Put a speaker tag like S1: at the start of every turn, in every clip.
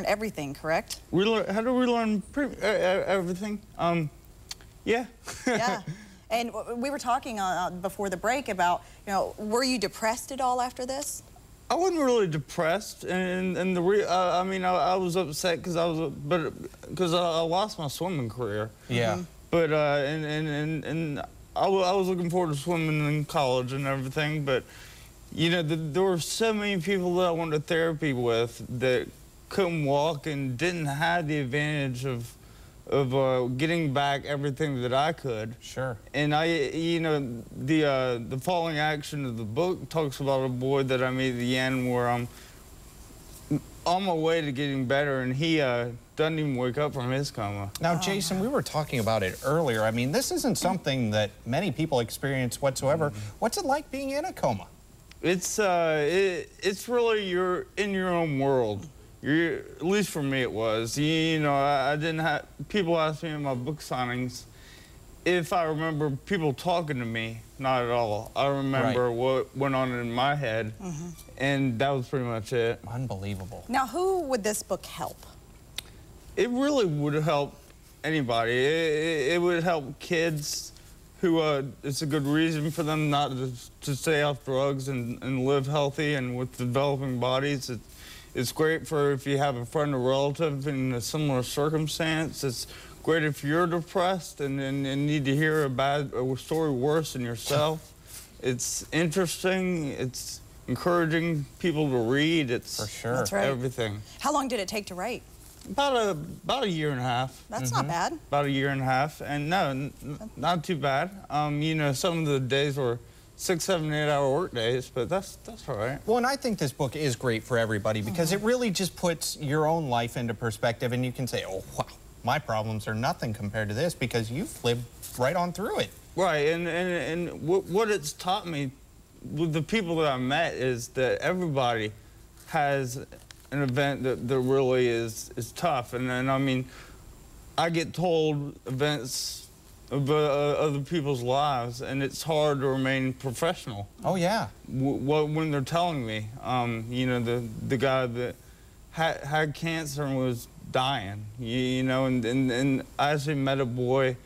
S1: everything, correct?
S2: How do we learn everything? Yeah.
S1: Yeah. And we were talking before the break about, were you depressed at all after this?
S2: I wasn't really depressed, and I mean, I was upset because I lost my swimming career.
S3: Yeah.
S2: But and I was looking forward to swimming in college and everything, but there were so many people that I went to therapy with that couldn't walk and didn't have the advantage of getting back everything that I could.
S3: Sure.
S2: And the following action of the book talks about a boy that I meet at the end where I'm on my way to getting better, and he doesn't even wake up from his coma.
S3: Now, Jason, we were talking about it earlier. I mean, this isn't something that many people experience whatsoever. Have it like being in a coma?
S2: It's really, you're in your own world. At least for me it was. I didn't have, people ask me in my book signings if I remember people talking to me. Not at all. I remember what went on in my head, and that was pretty much it.
S3: Unbelievable.
S1: Now, who would this book help?
S2: It really would help anybody. It would help kids who, it's a good reason for them not to stay off drugs and live healthy and with developing bodies. It's great for if you have a friend or relative in a similar circumstance. It's great if you're depressed and need to hear a story worse than yourself. It's interesting. It's encouraging people to read. It's
S3: for sure.
S1: That's right.
S2: Everything.
S1: How long did it take to write?
S2: About a year and a half.
S1: That's not bad.
S2: About a year and a half, and no, not too bad. Some of the days were 6, 7, 8-hour work days, but that's all right.
S3: Well, and I think this book is great for everybody because it really just puts your own life into perspective, and you can say, oh, wow, my problems are nothing compared to this because you've lived right on through it.
S2: Right, and what it's taught me with the people that I met is that everybody has an event that really is tough, and I mean, I get told events of other people's lives, and it's hard to remain professional.
S3: Oh yeah.
S2: When they're telling me, the guy that had cancer and was dying, and I actually met a boy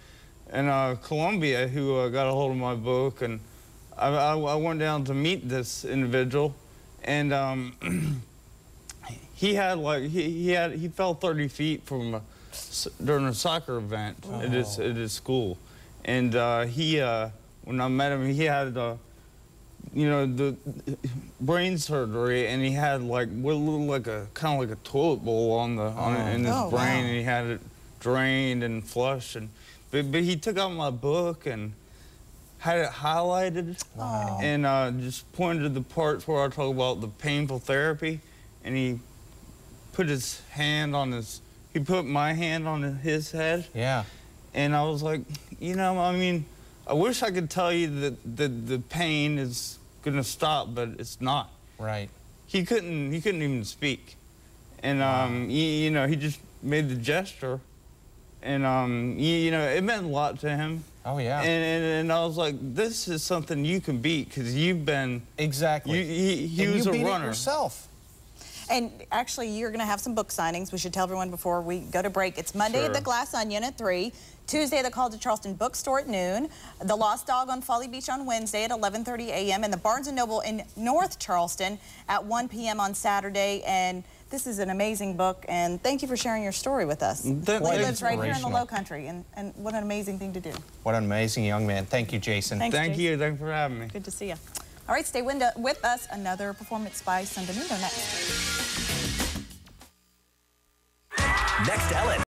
S2: in Colombia who got a hold of my book, and I went down to meet this individual, and he fell 30 feet from during a soccer event at his school, and when I met him, he had the brain surgery, and he had what looked like kind of like a toilet bowl in his brain,
S1: wow.
S2: And he had it drained and flushed, but he took out my book and had it highlighted, and just pointed to the parts where I talk about the painful therapy, and he put his hand on he put my hand on his head.
S3: Yeah. And
S2: I was like, I mean, I wish I could tell you that the pain is gonna stop, but it's not.
S3: Right.
S2: He couldn't even speak. And he just made the gesture, and it meant a lot to him.
S3: Oh yeah.
S2: And I was like, this is something you can beat because you've been
S3: exactly.
S2: He was a runner.
S3: You beat it yourself.
S1: And actually, you're going to have some book signings. We should tell everyone before we go to break. It's Monday at the Glass Onion at 3, Tuesday at the College of Charleston Bookstore at noon, the Lost Dog on Folly Beach on Wednesday at 11:30 a.m., and the Barnes & Noble in North Charleston at 1 p.m. on Saturday. And this is an amazing book, and thank you for sharing your story with us. He lives right here in the Lowcountry, and what an amazing thing to do.
S3: What an amazing young man. Thank you, Jason.
S2: Thank you. Thanks for having me.
S1: Good to see you. All right, stay with us. Another performance by Sun Domingo next.
S4: Next, Ellen.